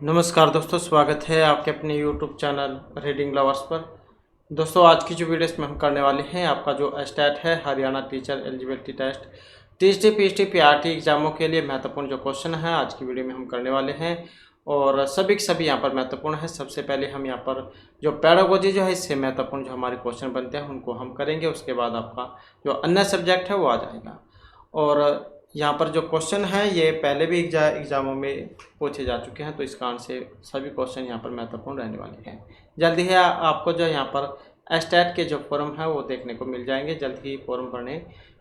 नमस्कार दोस्तों, स्वागत है आपके अपने यूट्यूब चैनल रीडिंग लवर्स पर। दोस्तों, आज की जो वीडियो इसमें हम करने वाले हैं, आपका जो स्टेट है Haryana teacher eligibility test TST PHT PRT एग्जामों के लिए महत्वपूर्ण जो क्वेश्चन है आज की वीडियो में हम करने वाले हैं और सभी के सभी यहाँ पर महत्वपूर्ण है। सबसे पहले हम यहाँ पर जो पेडागोजी जो है इससे महत्वपूर्ण जो हमारे क्वेश्चन बनते हैं उनको हम करेंगे। उसके बाद आपका जो अन्य सब्जेक्ट है वो आ जाएगा। और यहाँ पर जो क्वेश्चन है ये पहले भी एग्जामों में पूछे जा चुके हैं, तो इस कारण से सभी क्वेश्चन यहाँ पर महत्वपूर्ण रहने वाले हैं। जल्दी ही आपको जो यहाँ पर स्टेट के जो फॉर्म है वो देखने को मिल जाएंगे। जल्द ही फॉर्म भरने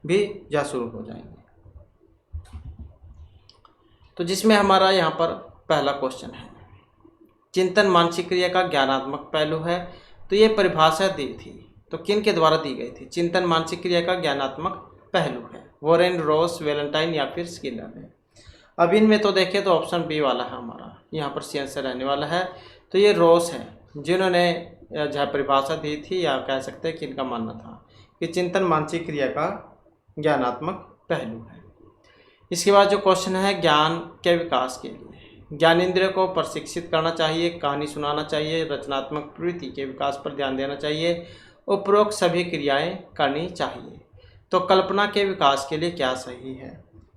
भी जा शुरू हो जाएंगे। तो जिसमें हमारा यहाँ पर पहला क्वेश्चन है, चिंतन मानसिक क्रिया का ज्ञानात्मक पहलू है। तो ये परिभाषा दी थी, तो किन के द्वारा दी गई थी? चिंतन मानसिक क्रिया का ज्ञानात्मक पहलू है, वॉरेन, रॉस, वैलेंटाइन या फिर स्किनर ने। अब इनमें तो देखें तो ऑप्शन बी वाला है हमारा यहाँ पर सी आंसर रहने वाला है। तो ये रॉस है जिन्होंने जहाँ परिभाषा दी थी, या कह सकते हैं कि इनका मानना था कि चिंतन मानसिक क्रिया का ज्ञानात्मक पहलू है। इसके बाद जो क्वेश्चन है, ज्ञान के विकास के लिए ज्ञानेंद्रिय को प्रशिक्षित करना चाहिए, कहानी सुनाना चाहिए, रचनात्मक प्रवृत्ति के विकास पर ध्यान देना चाहिए, उपरोक्त सभी क्रियाएं करनी चाहिए। तो कल्पना के विकास के लिए क्या सही है?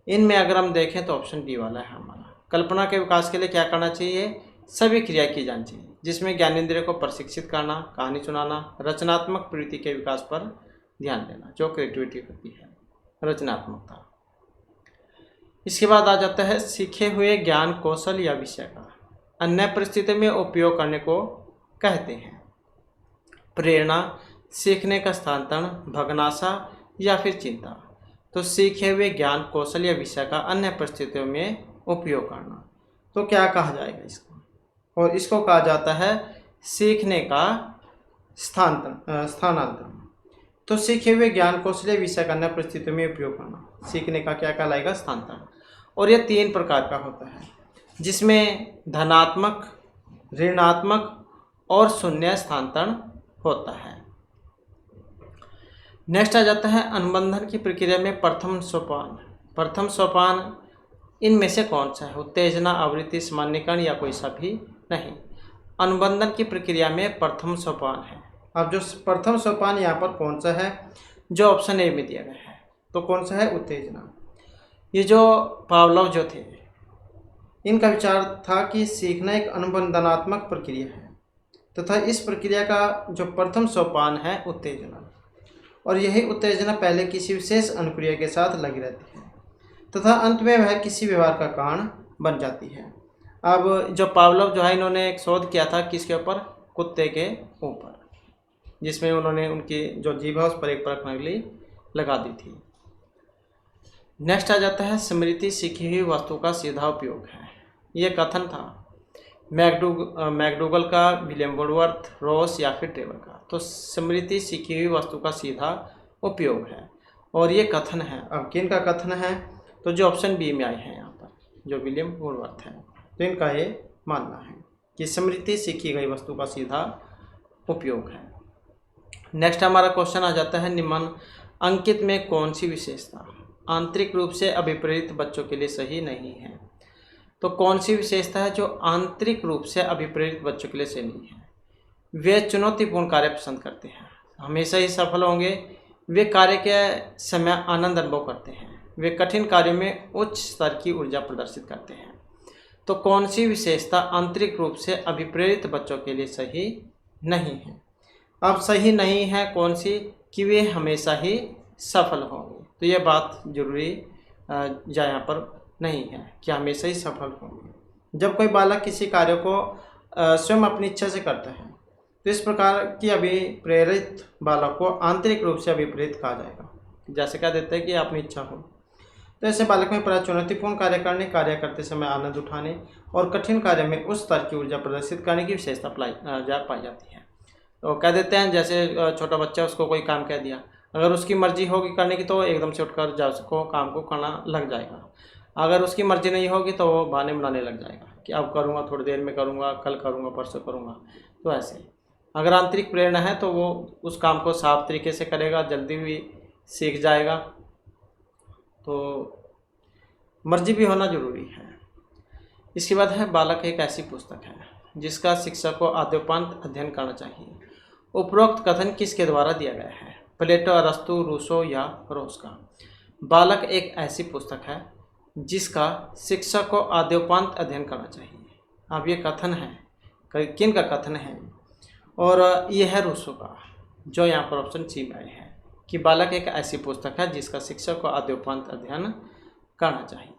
इनमें अगर हम देखें तो ऑप्शन डी वाला है हमारा। कल्पना के विकास के लिए क्या करना चाहिए? सभी क्रिया की जानी चाहिए, जिसमें ज्ञानेंद्रिय को प्रशिक्षित करना, कहानी सुनाना, रचनात्मक प्रवृत्ति के विकास पर ध्यान देना, जो क्रिएटिविटी होती है, रचनात्मकता। इसके बाद आ जाता है सीखे हुए ज्ञान, कौशल या विषय का अन्य परिस्थिति में उपयोग करने को कहते हैं। प्रेरणा, सीखने का स्थानांतरण, भग्नाशा या फिर चिंता। तो सीखे हुए ज्ञान, कौशल या विषय का अन्य परिस्थितियों में उपयोग करना, तो क्या कहा जाएगा इसको? और इसको कहा जाता है सीखने का स्थानांतरण। तो सीखे हुए ज्ञान, कौशल या विषय का अन्य परिस्थितियों में उपयोग करना, सीखने का क्या कहलाएगा? स्थानांतरण। और यह 3 प्रकार का होता है, जिसमें धनात्मक, ऋणात्मक और शून्य स्थानांतरण होता है। नेक्स्ट आ जाता है अनुबंधन की प्रक्रिया में प्रथम सोपान। प्रथम सोपान इनमें से कौन सा है? उत्तेजना, आवृत्ति, सामान्यीकरण या कोई सा भी नहीं। अनुबंधन की प्रक्रिया में प्रथम सोपान है। अब जो प्रथम सोपान यहाँ पर कौन सा है? जो ऑप्शन ए में दिया गया है, तो कौन सा है? उत्तेजना। ये जो पावलोव जो थे, इनका विचार था कि सीखना एक अनुबंधनात्मक प्रक्रिया है तथा इस प्रक्रिया का जो प्रथम सोपान है उत्तेजना, और यही उत्तेजना पहले किसी विशेष अनुक्रिया के साथ लगी रहती है तथा अंत में वह किसी व्यवहार का कारण बन जाती है। अब जो पावलोव जो है, इन्होंने एक शोध किया था किसके ऊपर? कुत्ते के ऊपर, जिसमें उन्होंने उनकी जो जीभ है उस पर एक परख नली लगा दी थी। नेक्स्ट आ जाता है स्मृति सीखी हुई वस्तु का सीधा उपयोग है। ये कथन था मैकडूगल का, विलियम वुडवर्थ, रॉस या फिर टेबल का। तो स्मृति सीखी हुई वस्तु का सीधा उपयोग है, और ये कथन है। अब किन का कथन है? तो जो ऑप्शन बी में आए हैं यहाँ पर, जो विलियम वुडवर्थ है, तो इनका ये मानना है कि स्मृति सीखी गई वस्तु का सीधा उपयोग है। नेक्स्ट हमारा क्वेश्चन आ जाता है, निम्न अंकित में कौन सी विशेषता आंतरिक रूप से अभिप्रेरित बच्चों के लिए सही नहीं है? तो कौन सी विशेषता है जो आंतरिक रूप से अभिप्रेरित बच्चों के लिए सही नहीं है? वे चुनौतीपूर्ण कार्य पसंद करते हैं, हमेशा ही सफल होंगे, वे कार्य के समय आनंद अनुभव करते हैं, वे कठिन कार्यों में उच्च स्तर की ऊर्जा प्रदर्शित करते हैं। तो कौन सी विशेषता आंतरिक रूप से अभिप्रेरित बच्चों के लिए सही नहीं है? अब सही नहीं है कौन सी? कि वे हमेशा ही सफल होंगे। तो ये बात जरूरी यहाँ पर नहीं है कि हमेशा ही सफल होंगे। जब कोई बालक किसी कार्य को स्वयं अपनी इच्छा से करता है, तो इस प्रकार की अभिप्रेरित बालक को आंतरिक रूप से अभिप्रेरित कहा जाएगा। जैसे कह देते हैं कि अपनी इच्छा हो, तो ऐसे बालक में चुनौतीपूर्ण कार्य करने, कार्य करते समय आनंद उठाने और कठिन कार्य में उस स्तर की ऊर्जा प्रदर्शित करने की विशेषता पाई जाती है। तो कह देते हैं जैसे छोटा बच्चा, उसको कोई काम कह दिया, अगर उसकी मर्जी होगी करने की तो एकदम से उठकर जा उसको काम को करना लग जाएगा। अगर उसकी मर्जी नहीं होगी तो वो बहाने बनाने लग जाएगा कि अब करूँगा, थोड़ी देर में करूँगा, कल करूँगा, परसों करूँगा। तो ऐसे अगर आंतरिक प्रेरणा है तो वो उस काम को साफ तरीके से करेगा, जल्दी भी सीख जाएगा। तो मर्जी भी होना जरूरी है। इसके बाद है बालक एक ऐसी पुस्तक है जिसका शिक्षक को आद्योपांत अध्ययन करना चाहिए। उपरोक्त कथन किसके द्वारा दिया गया है? प्लेटो, अरस्तु, रूसो या रोस का। बालक एक ऐसी पुस्तक है जिसका शिक्षक को आद्योपांत अध्ययन करना चाहिए। अब ये कथन है, किन का कथन है? और ये है रूसो का, जो यहाँ पर ऑप्शन सी में आए हैं कि बालक एक ऐसी पुस्तक है जिसका शिक्षक को आद्योपांत अध्ययन करना चाहिए।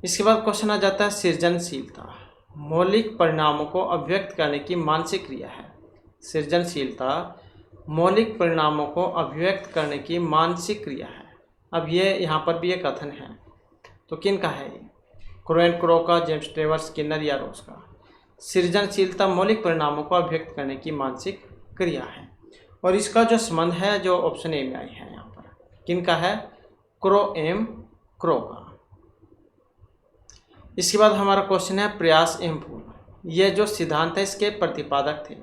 इसके बाद क्वेश्चन आ जाता है सृजनशीलता मौलिक परिणामों को अभिव्यक्त करने की मानसिक क्रिया है। सृजनशीलता मौलिक परिणामों को अभिव्यक्त करने की मानसिक क्रिया है। अब ये यहाँ पर भी ये कथन है, तो किन का है ये? क्रो का, जेम्स ट्रेवर, स्किनर या रोस का। सृजनशीलता मौलिक परिणामों को अभिव्यक्त करने की मानसिक क्रिया है, और इसका जो संबंध है जो ऑप्शन ए में आई है यहाँ पर, किन का है? क्रो का। इसके बाद हमारा क्वेश्चन है प्रयास एवं भूल। ये जो सिद्धांत है इसके प्रतिपादक थे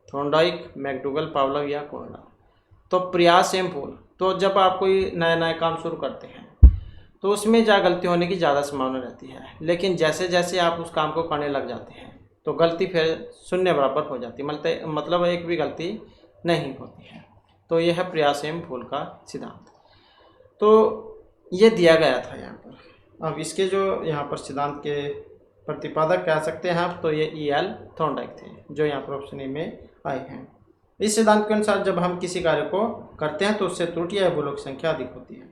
थॉर्नडाइक, मैकडूगल, पावलोव या कोहलर। तो प्रयास एवं भूल, तो जब आप कोई नया काम शुरू करते हैं तो उसमें गलती होने की ज़्यादा संभावना रहती है, लेकिन जैसे जैसे आप उस काम को करने लग जाते हैं तो गलती फिर शून्य बराबर हो जाती है, मतलब एक भी गलती नहीं होती है। तो यह है प्रयास एवं भूल का सिद्धांत। तो ये दिया गया था यहाँ पर। अब इसके जो यहाँ पर सिद्धांत के प्रतिपादक कह सकते हैं आप, तो ये E.L. थॉर्नडाइक थे, जो यहाँ पर ऑप्शन ए में आए हैं। इस सिद्धांत के अनुसार जब हम किसी कार्य को करते हैं तो उससे त्रुटियां भूलों की संख्या अधिक होती है,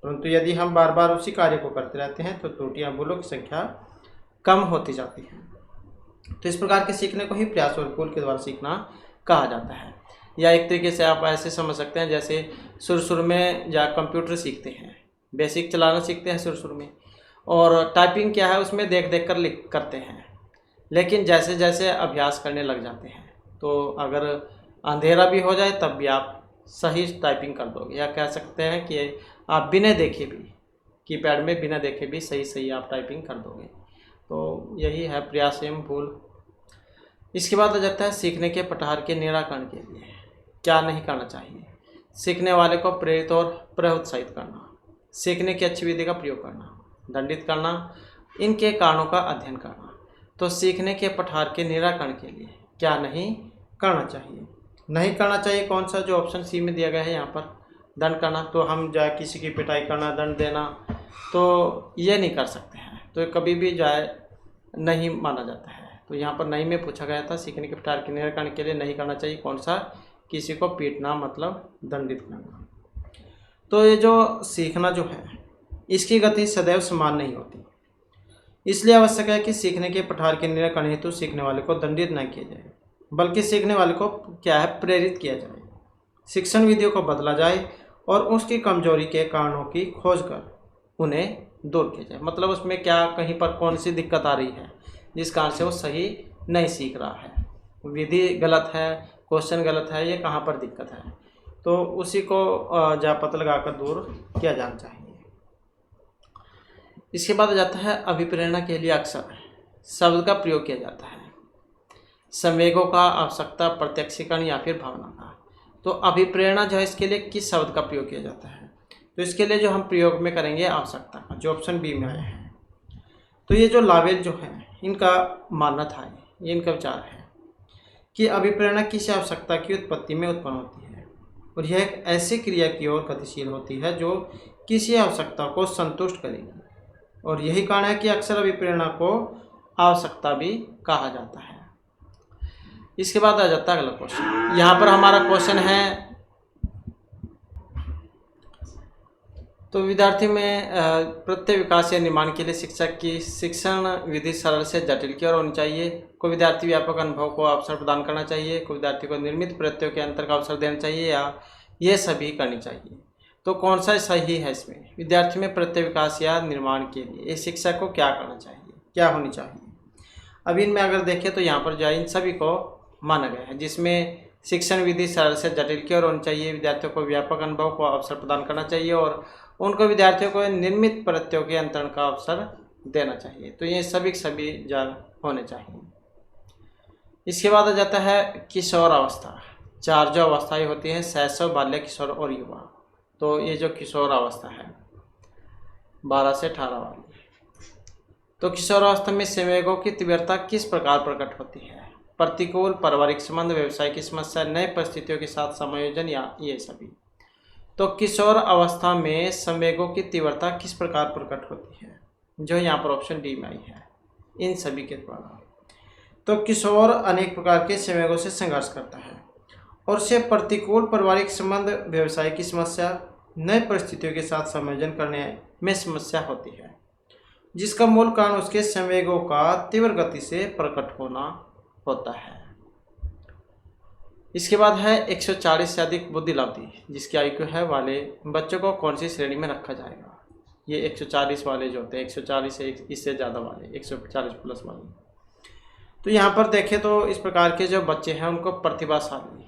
परंतु यदि हम बार बार उसी कार्य को करते रहते हैं तो त्रुटियां भूलों की संख्या कम होती जाती है। तो इस प्रकार के सीखने को ही प्रयास और भूल के द्वारा सीखना कहा जाता है। या एक तरीके से आप ऐसे समझ सकते हैं, जैसे शुरू में कंप्यूटर सीखते हैं, बेसिक चलाना सीखते हैं शुरू में, और टाइपिंग क्या है उसमें देख देख कर लिख करते हैं, लेकिन जैसे जैसे अभ्यास करने लग जाते हैं तो अगर अंधेरा भी हो जाए तब भी आप सही टाइपिंग कर दोगे, या कह सकते हैं कि आप बिना देखे भी, कीपैड में बिना देखे भी सही आप टाइपिंग कर दोगे। तो यही है प्रयास एवं भूल। इसके बाद आ जाता है सीखने के पठार के निराकरण के लिए क्या नहीं करना चाहिए। सीखने वाले को प्रेरित और प्रोत्साहित करना, सीखने की अच्छी विधि का प्रयोग करना, दंडित करना, इनके कारणों का अध्ययन करना। तो सीखने के पठार के निराकरण के लिए क्या नहीं करना चाहिए? नहीं करना चाहिए कौन सा? जो ऑप्शन सी में दिया गया है यहाँ पर, दंड करना। तो हम किसी की पिटाई करना, दंड देना, तो ये नहीं कर सकते हैं, तो कभी भी नहीं माना जाता है। तो यहाँ पर नहीं में पूछा गया था, सीखने के पठार के निराकरण के लिए नहीं करना चाहिए कौन सा? किसी को पीटना, मतलब दंडित करना। तो ये जो सीखना जो है इसकी गति सदैव समान नहीं होती, इसलिए आवश्यक है कि सीखने के पठार के निराकरण हेतु सीखने वाले को दंडित न किया जाए, बल्कि सीखने वाले को क्या है? प्रेरित किया जाए, शिक्षण विधियों को बदला जाए और उसकी कमजोरी के कारणों की खोज कर उन्हें दूर किया जाए। मतलब उसमें क्या, कहीं पर कौन सी दिक्कत आ रही है जिस कारण से वो सही नहीं सीख रहा है, विधि गलत है, क्वेश्चन गलत है, ये कहाँ पर दिक्कत है, तो उसी को पता लगाकर दूर किया जाना चाहिए। इसके बाद आ जाता है अभिप्रेरणा के लिए अक्सर शब्द का प्रयोग किया जाता है, संवेगों का, आवश्यकता, प्रत्यक्षीकरण या फिर भावना का। तो अभिप्रेरणा जो है इसके लिए किस शब्द का प्रयोग किया जाता है? तो इसके लिए जो हम प्रयोग में करेंगे आवश्यकता का, जो ऑप्शन बी में आया है। तो ये जो लावेल जो है इनका मानना था, ये इनका विचार है कि अभिप्रेरणा किसी आवश्यकता की उत्पत्ति में उत्पन्न होती है, और यह एक ऐसी क्रिया की ओर गतिशील होती है जो किसी आवश्यकता को संतुष्ट करेगी, और यही कारण है कि अक्सर अभिप्रेरणा को आवश्यकता भी कहा जाता है। इसके बाद आ जाता है अगला क्वेश्चन। यहाँ पर हमारा क्वेश्चन है, तो विद्यार्थी में प्रत्यय विकास या निर्माण के लिए शिक्षक की शिक्षण विधि सरल से जटिल की ओर होनी चाहिए। कोई विद्यार्थी व्यापक अनुभव को अवसर प्रदान करना चाहिए, कोई विद्यार्थी को निर्मित प्रत्ययों के अंतर का अवसर देना चाहिए, या ये सभी करनी चाहिए। तो कौन सा सही है इसमें? विद्यार्थी में प्रत्यय विकास या निर्माण के लिए शिक्षक को क्या करना चाहिए, क्या होनी चाहिए? अभी इनमें अगर देखें तो यहाँ पर इन सभी को माना गया है, जिसमें शिक्षण विधि सरल से जटिल की ओर होनी चाहिए, विद्यार्थियों को व्यापक अनुभव को अवसर प्रदान करना चाहिए, और उनको विद्यार्थियों को निर्मित प्रत्ययों के अंतरण का अवसर देना चाहिए। तो ये सभी होने चाहिए। इसके बाद आ जाता है किशोर अवस्था। चार जो अवस्थाएं होती हैं, शैशव, बाल्य, किशोर और युवा। तो ये जो किशोर अवस्था है 12 से 18 वाली, तो किशोरावस्था में संवेगों की तीव्रता किस प्रकार प्रकट होती है? प्रतिकूल, पारिवारिक संबंध, व्यवसाय की समस्या, नए परिस्थितियों के साथ समायोजन या ये सभी। तो किशोर अवस्था में संवेगों की तीव्रता किस प्रकार प्रकट होती है? जो यहाँ पर ऑप्शन डी में आई है, इन सभी के द्वारा। तो किशोर अनेक प्रकार के संवेगों से संघर्ष करता है और उसे प्रतिकूल पारिवारिक संबंध, व्यवसाय की समस्या, नए परिस्थितियों के साथ समायोजन करने में समस्या होती है, जिसका मूल कारण उसके संवेगों का तीव्र गति से प्रकट होना होता है। इसके बाद है 140 से अधिक बुद्धि लब्धि जिसकी आयु है वाले बच्चों को कौन सी श्रेणी में रखा जाएगा? ये 140 वाले जो होते हैं, 140 से इससे ज़्यादा वाले, 140 प्लस वाले। तो यहाँ पर देखें तो इस प्रकार के जो बच्चे हैं उनको प्रतिभाशाली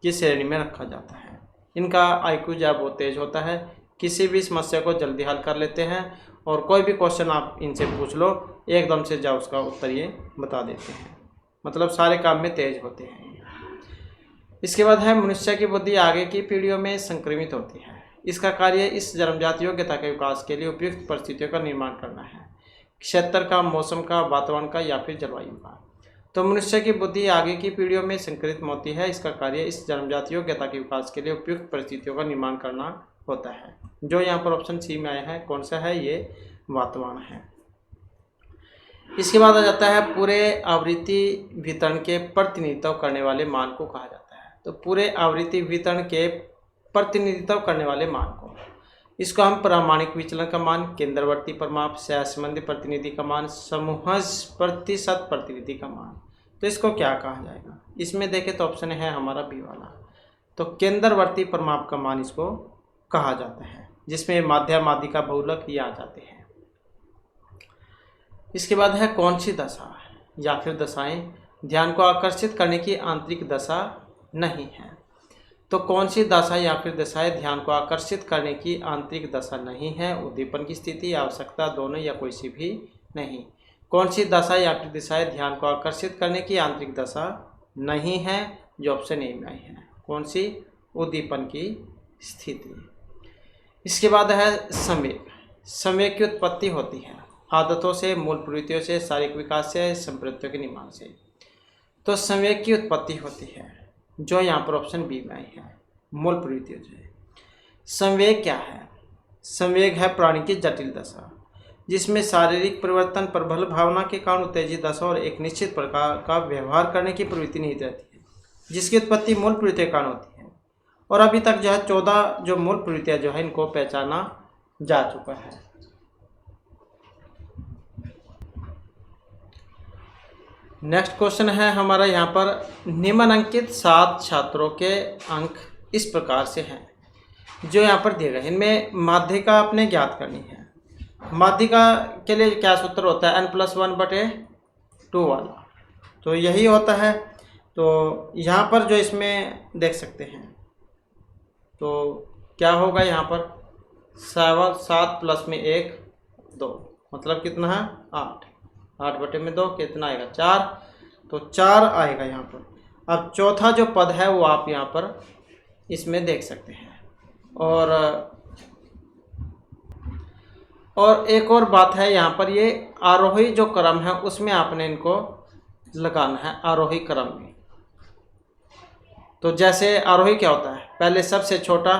की श्रेणी में रखा जाता है। इनका आईक्यू जब वो तेज होता है, किसी भी समस्या को जल्दी हल कर लेते हैं और कोई भी क्वेश्चन आप इनसे पूछ लो एकदम से जाओ उसका उत्तर ये बता देते हैं, मतलब सारे काम में तेज होते हैं। इसके बाद है मनुष्य की बुद्धि आगे की पीढ़ियों में संक्रमित होती है। इसका कार्य इस जन्मजात योग्यता के विकास के लिए उपयुक्त परिस्थितियों का निर्माण करना है, क्षेत्र का, मौसम का, वातावरण का या फिर जलवायु का। तो मनुष्य की बुद्धि आगे की पीढ़ियों में संक्रमित होती है। इसका कार्य इस जन्मजात योग्यता के विकास के लिए उपयुक्त परिस्थितियों का निर्माण करना होता है। जो यहाँ पर ऑप्शन सी में आया है, कौन सा है? ये वातावरण है। इसके बाद आ जाता है पूरे आवृत्ति वितरण के प्रतिनिधित्व करने वाले मान को कहा जाता है। तो पूरे आवृत्ति वितरण के प्रतिनिधित्व करने वाले मान को, इसको हम प्रामाणिक विचलन का मान, केंद्रवर्ती परिमाप, सहसंबंधी प्रतिनिधि का मान, समूहज प्रतिशत प्रतिनिधि का मान। तो इसको क्या कहा जाएगा? इसमें देखें तो ऑप्शन है हमारा बी वाला। तो केंद्रवर्ती परिमाप का मान इसको कहा जाता है, जिसमें माध्य, माध्यिका, बहुलक ये आ जाते हैं। इसके बाद है कौन सी दशा या फिर दशाएं ध्यान को आकर्षित करने की आंतरिक दशा नहीं है? तो कौन सी दशा या फिर दशाएं ध्यान को आकर्षित करने की आंतरिक दशा नहीं है? उद्दीपन की स्थिति, आवश्यकता, दोनों या कोई सी भी नहीं। कौन सी दशा या फिर दिशाएं ध्यान को आकर्षित करने की आंतरिक दशा नहीं है? जो ऑप्शन ए में आई है, कौन सी? उद्दीपन की स्थिति। इसके बाद है संवेग। संवेग की उत्पत्ति होती है आदतों से, मूल प्रवृत्तियों से, शारीरिक विकास से, संप्रत्तियों के निर्माण से। तो संवेग की उत्पत्ति होती है, जो यहाँ पर ऑप्शन बी में आई है, मूल प्रवृत्तियों से। संवेग क्या है? संवेग है प्राणी की जटिल दशा जिसमें शारीरिक परिवर्तन, प्रबल भावना के कारण उत्तेजित दशा और एक निश्चित प्रकार का व्यवहार करने की प्रवृत्ति नहीं रहती है, जिसकी उत्पत्ति मूल प्रवृत्तियों के कारण होती है। और अभी तक जो है 14 जो मूल प्रवृत्तियाँ जो है इनको पहचाना जा चुका है। नेक्स्ट क्वेश्चन है हमारा यहाँ पर, निम्नलिखित 7 छात्रों के अंक इस प्रकार से हैं जो यहाँ पर दिए गए। इनमें माध्यिका आपने ज्ञात करनी है। माध्यिका के लिए क्या सूत्र होता है? n+1/2 वाला, तो यही होता है। तो यहाँ पर जो इसमें देख सकते हैं तो क्या होगा यहाँ पर 7 प्लस में 1 2, मतलब कितना है 8, 8/2 कितना आएगा 4, तो 4 आएगा यहाँ पर। अब चौथा जो पद है वो आप यहाँ पर इसमें देख सकते हैं। और एक और बात है यहाँ पर, ये आरोही जो क्रम है उसमें आपने इनको लगाना है, आरोही क्रम में। तो जैसे आरोही क्या होता है? पहले सबसे छोटा,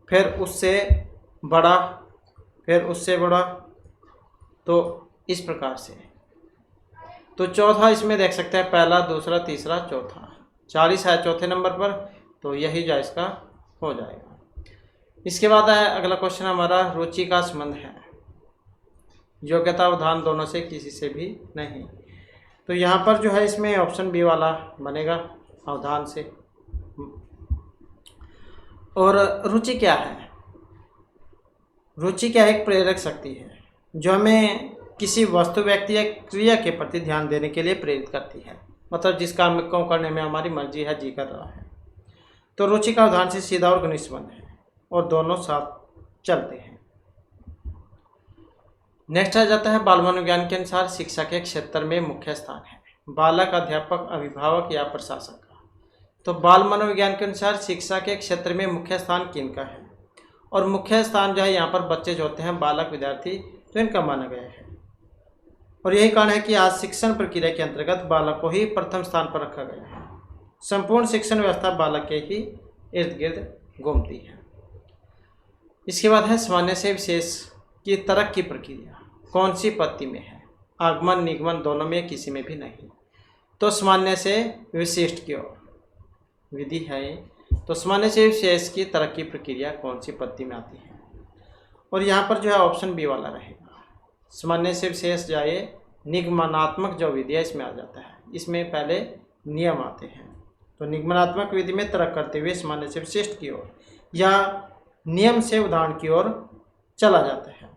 फिर उससे बड़ा, फिर उससे बड़ा, तो इस प्रकार से। तो चौथा इसमें देख सकते हैं, पहला, दूसरा, तीसरा, चौथा, 40 है चौथे नंबर पर, तो यही जो इसका हो जाएगा। इसके बाद है अगला क्वेश्चन हमारा, रुचि का संबंध है योग्यता अवधान दोनों से, किसी से भी नहीं। तो यहाँ पर जो है इसमें ऑप्शन बी वाला बनेगा, अवधान से। और रुचि क्या है? रुचि क्या है? एक प्रेरक शक्ति है जो हमें किसी वस्तु, व्यक्ति या क्रिया के प्रति ध्यान देने के लिए प्रेरित करती है, मतलब जिस काम को करने में हमारी मर्जी है, जी कर रहा है। तो रुचि का अवधान से सीधा और घनिष्ठ संबंध है और दोनों साथ चलते हैं। नेक्स्ट आ जाता है, बाल मनोविज्ञान के अनुसार शिक्षा के क्षेत्र में मुख्य स्थान है बालक, अध्यापक, अभिभावक या प्रशासक का। तो बाल मनोविज्ञान के अनुसार शिक्षा के क्षेत्र में मुख्य स्थान किनका है? और मुख्य स्थान जो है यहाँ पर बच्चे जो होते हैं, बालक, विद्यार्थी, तो इनका माना गया है। और यही कारण है कि आज शिक्षण प्रक्रिया के अंतर्गत बालक को ही प्रथम स्थान पर रखा गया है। संपूर्ण शिक्षण व्यवस्था बालक के ही इर्द गिर्द घूमती है। इसके बाद है सामान्य से विशेष की तरक्की प्रक्रिया कौन सी पद्धति में है? आगमन, निगमन दोनों में, किसी में भी नहीं। तो सामान्य से विशिष्ट की ओर विधि है। तो सामान्य से विशेष की तरक्की प्रक्रिया कौन सी पद्धति में आती है? और यहाँ पर जो है ऑप्शन बी वाला रहेगा। सामान्य से विशेष जाए निगमनात्मक जो विधि है इसमें आ जाता है। इसमें पहले नियम आते हैं। तो निगमनात्मक विधि में तरक करते हुए सामान्य से विशिष्ट की ओर या नियम से उदाहरण की ओर चला जाता है।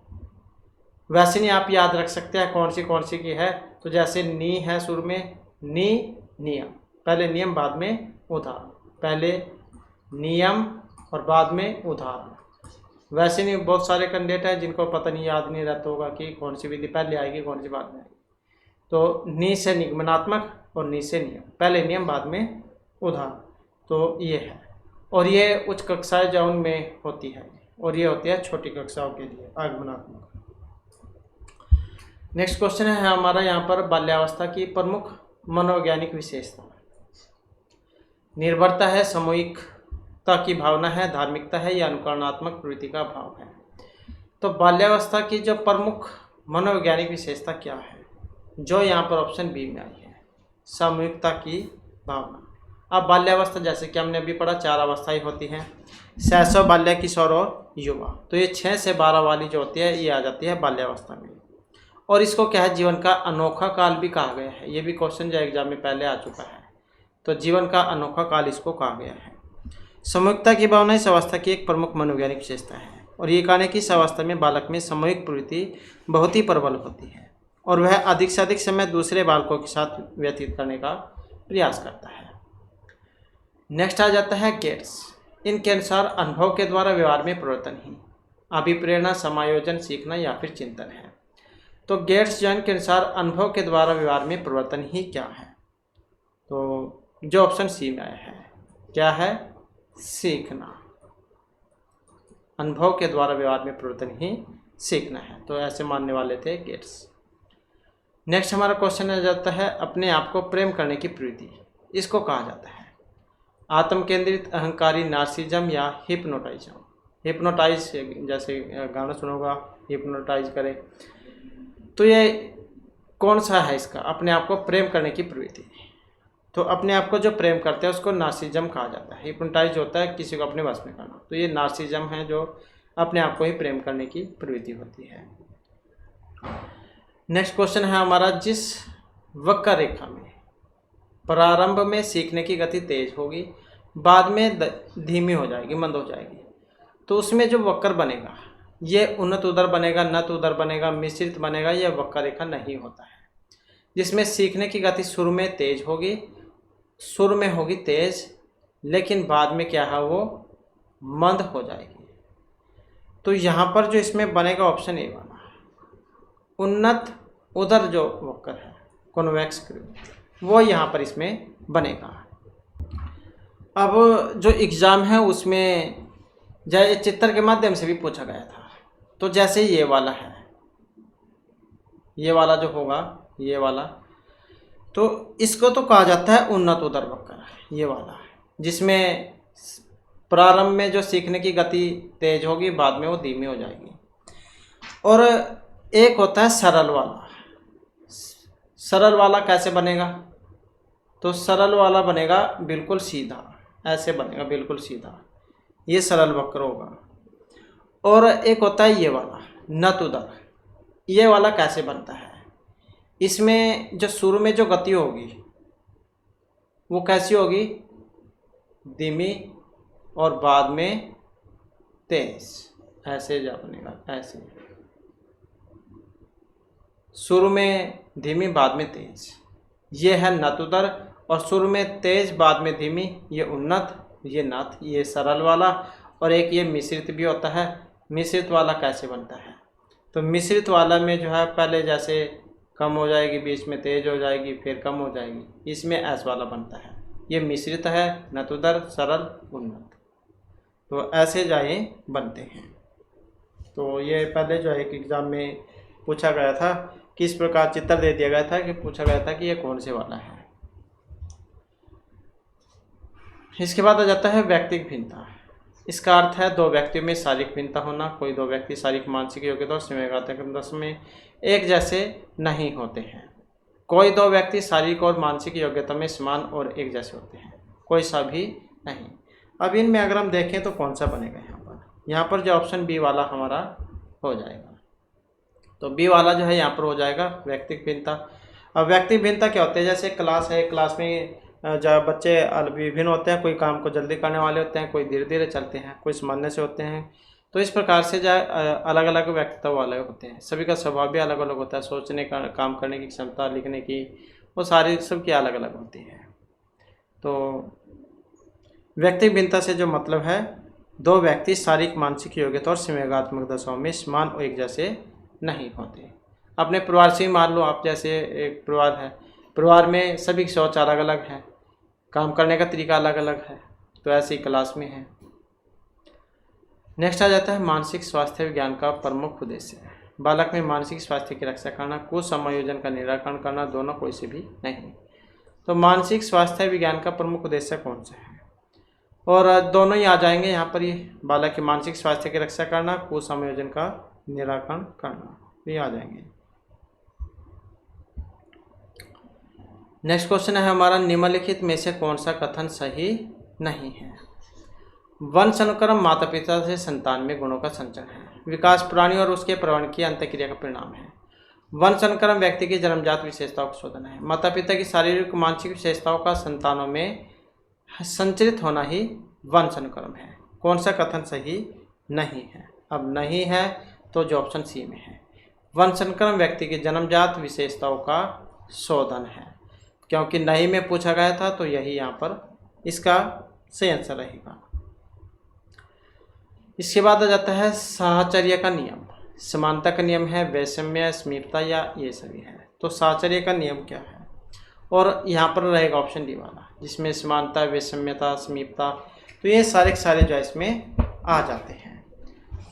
वैसे नहीं आप याद रख सकते हैं कौन सी की है। तो जैसे नी है शुरू में, नी नियम, पहले नियम बाद में उदाहरण, पहले नियम और बाद में उदाहरण। वैसे नहीं बहुत सारे कैंडिडेट हैं जिनको पता नहीं, याद नहीं रहता होगा कि कौन सी विधि पहले आएगी कौन सी बाद में आएगी। तो नी से निगमनात्मक और नी से नियम, पहले नियम बाद में उदाहरण। तो ये है। और ये उच्च कक्षाएं जो उनमें होती है और ये होती है छोटी कक्षाओं के लिए आगमनात्मक। नेक्स्ट क्वेश्चन है हमारा यहाँ पर बाल्यावस्था की प्रमुख मनोवैज्ञानिक विशेषता। निर्भरता है, सामूहिकता की भावना है, धार्मिकता है या अनुकरणात्मक प्रवृत्ति का भाव है। तो बाल्यावस्था की जो प्रमुख मनोवैज्ञानिक विशेषता क्या है? जो यहाँ पर ऑप्शन बी में आई है, सामूहिकता की भावना। अब बाल्यावस्था जैसे कि हमने अभी पढ़ा 4 अवस्थाएं होती हैं, शैशव, बाल्य, किशोर और युवा। तो ये 6 से 12 वाली जो होती है ये आ जाती है बाल्यावस्था में। और इसको क्या है, जीवन का अनोखा काल भी कहा गया है। ये भी क्वेश्चन जो एग्जाम में पहले आ चुका है। तो जीवन का अनोखा काल इसको कहा गया है। सामूहिकता की भावना इस अवस्था की एक प्रमुख मनोवैज्ञानिक विशेषता है। और ये कारण है कि इस अवस्था में बालक में सामूहिक प्रवृत्ति बहुत ही प्रबल होती है और वह अधिक से अधिक समय दूसरे बालकों के साथ व्यतीत करने का प्रयास करता है। नेक्स्ट आ जाता है गेट्स। इनके अनुसार अनुभव के द्वारा व्यवहार में परिवर्तन ही अभिप्रेरणा, समायोजन, सीखना या फिर चिंतन है। तो गेट्स जॉन के अनुसार अनुभव के द्वारा व्यवहार में परिवर्तन ही क्या है? तो जो ऑप्शन सी में आया है, क्या है? सीखना। अनुभव के द्वारा व्यवहार में परिवर्तन ही सीखना है। तो ऐसे मानने वाले थे गेट्स। नेक्स्ट हमारा क्वेश्चन आ जाता है अपने आप को प्रेम करने की प्रवृत्ति। इसको कहा जाता है आत्म केंद्रित, अहंकारी, नार्सिज्म या हिप्नोटाइज्म। हिप्नोटाइज जैसे गाना सुना होगा, हिप्नोटाइज करे। तो ये कौन सा है इसका? अपने आप को प्रेम करने की प्रवृत्ति। तो अपने आप को जो प्रेम करते हैं उसको नार्सिज्म कहा जाता है। हिप्नोटाइज होता है किसी को अपने वश में करना। तो ये नार्सिज्म है जो अपने आप को ही प्रेम करने की प्रवृत्ति होती है। नेक्स्ट क्वेश्चन है हमारा, जिस वक्र रेखा में प्रारंभ में सीखने की गति तेज होगी, बाद में धीमी हो जाएगी, मंद हो जाएगी, तो उसमें जो वक्र बनेगा ये उन्नत उदर बनेगा, नत उदर बनेगा, मिश्रित बनेगा, यह वक्र रेखा नहीं होता है। जिसमें सीखने की गति शुरू में तेज होगी, शुरू में होगी तेज, लेकिन बाद में क्या है वो मंद हो जाएगी। तो यहाँ पर जो इसमें बनेगा ऑप्शन ए वाला, उन्नत उदर जो वक्र है, कॉन्वेक्स कर्व, वो यहाँ पर इसमें बनेगा। अब जो एग्ज़ाम है उसमें जैसे चित्र के माध्यम से भी पूछा गया था। तो जैसे ये वाला है, ये वाला जो होगा, ये वाला, तो इसको तो कहा जाता है उन्नत उदर वक्र, ये वाला, जिसमें प्रारंभ में जो सीखने की गति तेज होगी, बाद में वो धीमी हो जाएगी। और एक होता है सरल वाला। सरल वाला कैसे बनेगा? तो सरल वाला बनेगा बिल्कुल सीधा, ऐसे बनेगा बिल्कुल सीधा, ये सरल वक्र होगा। और एक होता है ये वाला नत उदर। ये वाला कैसे बनता है? इसमें जो शुरू में जो गति होगी वो कैसी होगी? धीमी, और बाद में तेज, ऐसे जा बनेगा, ऐसे शुरू में धीमी बाद में तेज, ये है नत उदर। और शुरू में तेज बाद में धीमी, ये उन्नत, ये नत, ये सरल वाला। और एक ये मिश्रित भी होता है। मिश्रित वाला कैसे बनता है? तो मिश्रित वाला में जो है पहले जैसे कम हो जाएगी, बीच में तेज हो जाएगी, फिर कम हो जाएगी, इसमें ऐसा वाला बनता है। ये मिश्रित है, नत उदर, सरल, उन्नत। तो ऐसे जाए बनते हैं। तो ये पहले जो है एक एग्ज़ाम में पूछा गया था कि इस प्रकार चित्र दे दिया गया था कि पूछा गया था कि ये कौन से वाला है। इसके बाद आ जाता है व्यक्तिगत भिन्नता। इसका अर्थ है दो व्यक्तियों में शारीरिक भिन्नता होना। कोई दो व्यक्ति शारीरिक मानसिक योग्यता और संवेगात्मक दशा में एक जैसे नहीं होते हैं। कोई दो व्यक्ति शारीरिक और मानसिक योग्यता में समान और एक जैसे होते हैं, कोई सा भी नहीं। अब इनमें अगर हम देखें तो कौन सा बनेगा यहाँ पर जो ऑप्शन बी वाला हमारा हो जाएगा। तो बी वाला जो है यहाँ पर हो जाएगा व्यक्तिगत भिन्नता। अब व्यक्तिगत भिन्नता क्या होते हैं, जैसे क्लास है, क्लास में जब बच्चे विभिन्न होते हैं, कोई काम को जल्दी करने वाले होते हैं, कोई धीरे धीरे चलते हैं, कोई सामान्य से होते हैं। तो इस प्रकार से जो अलग अलग व्यक्तित्व वाले होते हैं, सभी का स्वभाव भी अलग अलग होता है, सोचने का, काम करने की क्षमता, लिखने की, वो सारी सबकी अलग अलग होती है। तो व्यक्तिगत भिन्नता से जो मतलब है दो व्यक्ति शारीरिक मानसिक योग्यता और संवेगात्मक दशाओं में समान और एक जैसे नहीं होते। अपने परिवार से ही मान लो आप, जैसे एक परिवार है, परिवार में सभी की सोच अलग अलग है, काम करने का तरीका अलग अलग है, तो ऐसे ही क्लास में है। नेक्स्ट आ जाता है मानसिक स्वास्थ्य विज्ञान का प्रमुख उद्देश्य है बालक में मानसिक स्वास्थ्य की रक्षा करना, कुछ समायोजन का निराकरण करना, दोनों कोई से भी नहीं। तो मानसिक स्वास्थ्य विज्ञान का प्रमुख उद्देश्य कौन सा है, और दोनों ही आ जाएंगे यहाँ पर। ये बालक के मानसिक स्वास्थ्य की रक्षा करना, कुछ समायोजन का निराकरण करना, ये आ जाएंगे। नेक्स्ट क्वेश्चन है हमारा, निम्नलिखित में से कौन सा कथन सही नहीं है। वंशानुक्रम माता पिता से संतान में गुणों का संचरण है। विकास प्राणी और उसके प्रवण की अंतःक्रिया का परिणाम है। वंशानुक्रम व्यक्ति की जन्मजात विशेषताओं का शोधन है। माता पिता की शारीरिक मानसिक विशेषताओं का संतानों में संचरित होना ही वंशानुक्रम है। कौन सा कथन सही नहीं है? अब नहीं है तो जो ऑप्शन सी में है, वंशानुक्रम व्यक्ति की जन्मजात विशेषताओं का शोधन है, क्योंकि नहीं में पूछा गया था, तो यही यहाँ पर इसका सही आंसर रहेगा। इसके बाद आ जाता है साहचर्य का नियम। समानता का नियम है, वैषम्य, समीपता, या ये सभी है। तो साहचर्य का नियम क्या है, और यहाँ पर रहेगा ऑप्शन डी वाला, जिसमें समानता, वैषम्यता, समीपता, तो ये सारे के सारे जो इसमें आ जाते हैं।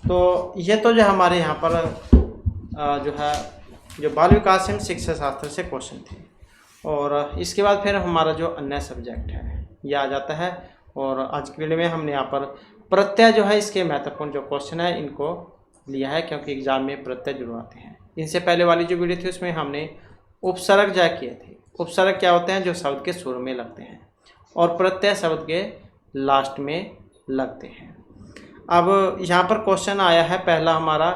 तो ये तो जो हमारे यहाँ पर जो है जो बाल विकास एवं शिक्षा शास्त्र से क्वेश्चन थे। और इसके बाद फिर हमारा जो अन्य सब्जेक्ट है ये आ जाता है। और आज की वीडियो में हमने यहाँ पर प्रत्यय जो है इसके महत्वपूर्ण जो क्वेश्चन है इनको लिया है, क्योंकि एग्जाम में प्रत्यय जरूर आते हैं। इनसे पहले वाली जो वीडियो थी उसमें हमने उपसर्ग जा किए थे। उपसर्ग क्या होते हैं, जो शब्द के शुरू में लगते हैं, और प्रत्यय शब्द के लास्ट में लगते हैं। अब यहाँ पर क्वेश्चन आया है पहला हमारा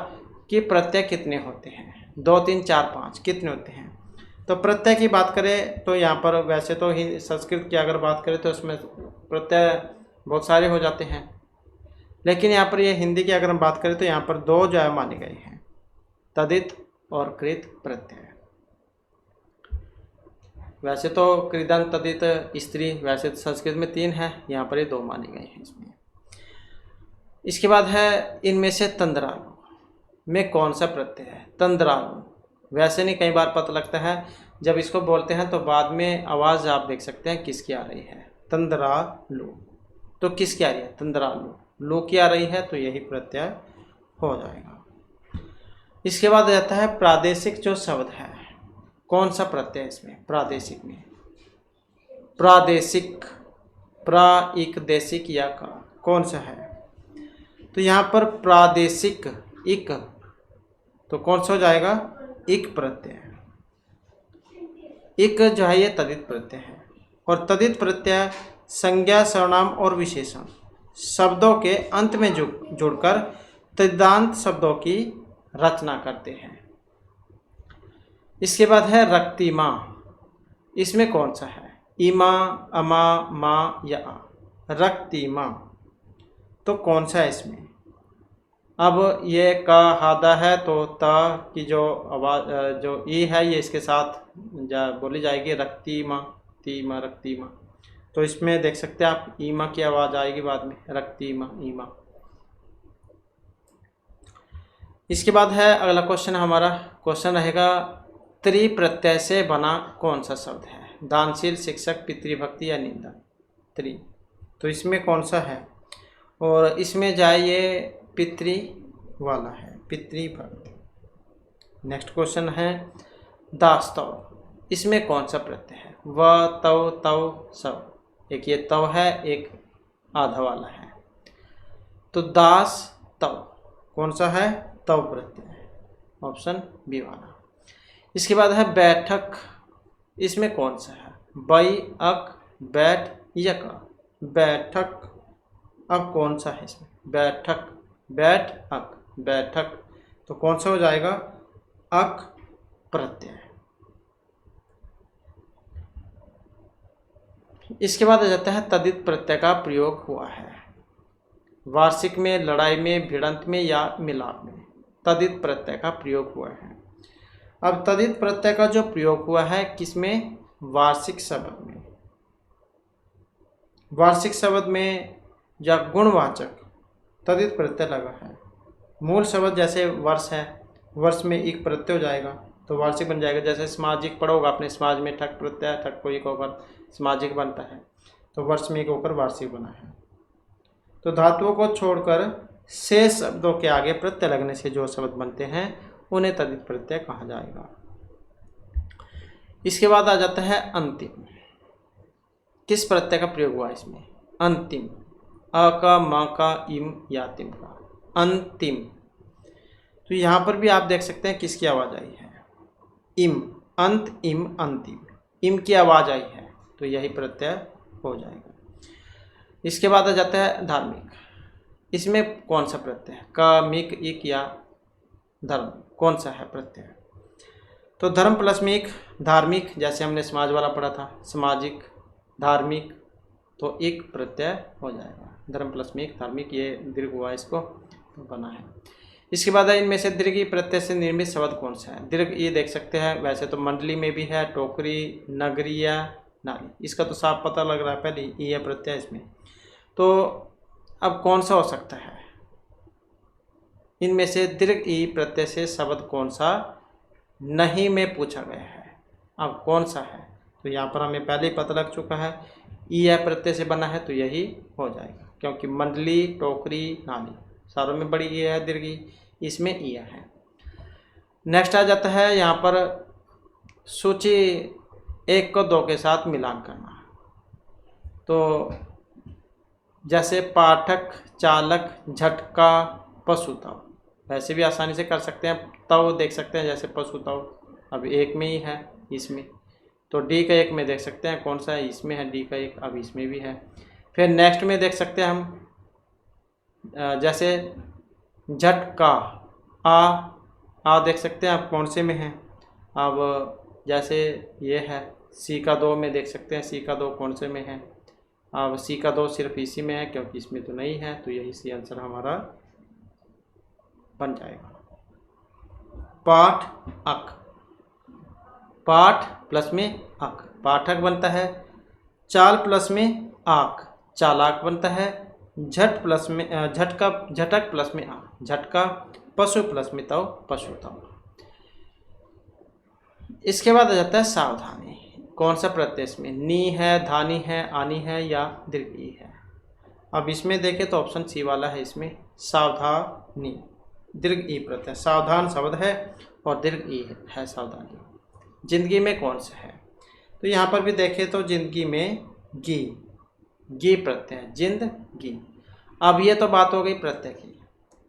कि प्रत्यय कितने होते हैं, 2 3 4 5 कितने होते हैं। तो प्रत्यय की बात करें तो यहाँ पर वैसे तो संस्कृत की अगर बात करें तो उसमें प्रत्यय बहुत सारे हो जाते हैं, लेकिन यहाँ पर ये हिंदी की अगर हम बात करें तो यहाँ पर 2 जो है माने गए हैं, तदित और कृत प्रत्यय। वैसे तो कृदंत, तदित, स्त्री, वैसे तो संस्कृत में 3 है, यहाँ पर ये 2 माने गए हैं इसमें। इसके बाद है इनमें से तंद्रालु में कौन सा प्रत्यय है। तंद्रालु वैसे नहीं, कई बार पता लगता है जब इसको बोलते हैं तो बाद में आवाज़ आप देख सकते हैं किसकी आ रही है, तंद्रालु। तो किसकी आ रही है, तंद्रालु, लू की आ रही है, तो यही प्रत्यय हो जाएगा। इसके बाद रहता है प्रादेशिक जो शब्द है, कौन सा प्रत्यय इसमें, प्रादेशिक में, प्रादेशिक, प्रा, इक, देशिक, या का, कौन सा है। तो यहाँ पर प्रादेशिक इक, तो कौन सा हो जाएगा, इक प्रत्यय। इक जो है ये तदित प्रत्यय है, और तदित प्रत्यय संज्ञा, सर्वनाम और विशेषण शब्दों के अंत में जुड़कर तद्दांत शब्दों की रचना करते हैं। इसके बाद है रक्तिमा, इसमें कौन सा है, इमा, अमा, मा, या आ। रक्तिमा तो कौन सा है इसमें। अब ये का हादा है तो ता की जो आवाज़ जो ई है ये इसके साथ बोली जाएगी, रक्तिमा, तीमा, रक्तिमा। तो इसमें देख सकते हैं आप ईमा की आवाज़ आएगी बाद में, रक्तिमा, ईमा। इसके बाद है अगला क्वेश्चन हमारा, क्वेश्चन रहेगा त्रि प्रत्यय से बना कौन सा शब्द है। दानशील, शिक्षक, पितृभक्ति, या निंदा। त्रि, तो इसमें कौन सा है, और इसमें जाए ये पितृ वाला है, पितृभक्ति, नेक्स्ट क्वेश्चन है दास्तव, इसमें कौन सा प्रत्यय है? व तव तव सब, एक ये तव है, एक आधा वाला है। तो दास तव कौन सा है? तव प्रत्यय है, ऑप्शन बी वाला। इसके बाद है बैठक, इसमें कौन सा है? बई अक बैठ यक, बैठक। अब कौन सा है इसमें? बैठक, बैठ अक, बैठक। तो कौन सा हो जाएगा? अक प्रत्यय। इसके बाद आ जाता है तदित प्रत्यय का प्रयोग हुआ है। वार्षिक में, लड़ाई में, भिड़ंत में या मिलाप में तदित प्रत्यय का प्रयोग हुआ है। अब तदित प्रत्यय का जो प्रयोग हुआ है किसमें? वार्षिक शब्द में। वार्षिक शब्द में या गुणवाचक तदित प्रत्यय लगा है। मूल शब्द जैसे वर्ष है, वर्ष में एक प्रत्यय हो जाएगा तो वार्षिक बन जाएगा। जैसे सामाजिक पढ़ोगा आपने, समाज में ठक प्रत्यय, ठक को एक होकर सामाजिक बनता है, तो वर्ष में एक होकर वार्षिक बना है। तो धातुओं को छोड़कर शेष शब्दों के आगे प्रत्यय लगने से जो शब्द बनते हैं उन्हें तदित प्रत्यय कहा जाएगा। इसके बाद आ जाता है अंतिम। किस प्रत्यय का प्रयोग हुआ इसमें? अंतिम, अ का, म का, इम या तिम का, अंतिम। तो यहाँ पर भी आप देख सकते हैं किसकी आवाज आई है? इम, अंत इम अंतिम, इम की आवाज आई है तो यही प्रत्यय हो जाएगा। इसके बाद आ जाता है धार्मिक, इसमें कौन सा प्रत्यय है? का, मिक, इक या धर्म, कौन सा है प्रत्यय? तो धर्म प्लस में एक, धार्मिक, जैसे हमने समाज वाला पढ़ा था, सामाजिक, धार्मिक, तो एक प्रत्यय हो जाएगा। धर्म प्लस में एक, धार्मिक, ये दीर्घ हुआ, इसको बना है। इसके बाद इनमें से दीर्घ प्रत्यय से निर्मित शब्द कौन सा है? दीर्घ ये देख सकते हैं, वैसे तो मंडली में भी है, टोकरी, नगरी या नारी, इसका तो साफ पता लग रहा है पहले ये प्रत्यय इसमें। तो अब कौन सा हो सकता है? इनमें से दीर्घ ई प्रत्यय से शब्द कौन सा नहीं में पूछा गया है? अब कौन सा है? तो यहाँ पर हमें पहले ही पता लग चुका है, ई प्रत्यय से बना है तो यही हो जाएगा, क्योंकि मंडली, टोकरी, नाली सारों में बड़ी ई है दीर्घ ई, इसमें ई है। नेक्स्ट आ जाता है यहाँ पर सूची 1 को 2 के साथ मिलान करना। तो जैसे पाठक, चालक, झटका, पशु तव, वैसे भी आसानी से कर सकते हैं। तव देख सकते हैं जैसे पशु तव, अब एक में ही है इसमें। तो डी का एक में देख सकते हैं कौन सा है, इसमें है डी का एक, अब इसमें भी है। फिर नेक्स्ट में देख सकते हैं हम जैसे झटका, आ देख सकते हैं आप कौन से में है। अब जैसे ये है सी का 2 में देख सकते हैं, सी का 2 कौन से में है। अब सी का 2 सिर्फ इसी में है क्योंकि इसमें तो नहीं है, तो यही सी आंसर हमारा बन जाएगा। पाठ अक, पाठ प्लस में अक, पाठक बनता है। चाल प्लस में आक, चालाक बनता है। झट प्लस में झटका, झटक प्लस में आ, झटका। पशु प्लस में तव, पशु तव। इसके बाद आ जाता है सावधानी, कौन सा प्रत्यय इसमें? नी है, धानी है, आनी है या दीर्घ ई है। अब इसमें देखें तो ऑप्शन सी वाला है, इसमें सावधानी, दीर्घ ई प्रत्यय, सावधान शब्द है और दीर्घ ई है सावधानी। जिंदगी में कौन सा है? तो यहाँ पर भी देखें तो जिंदगी में गी, गी प्रत्यय है, जिंदगी। अब ये तो बात हो गई प्रत्यय की।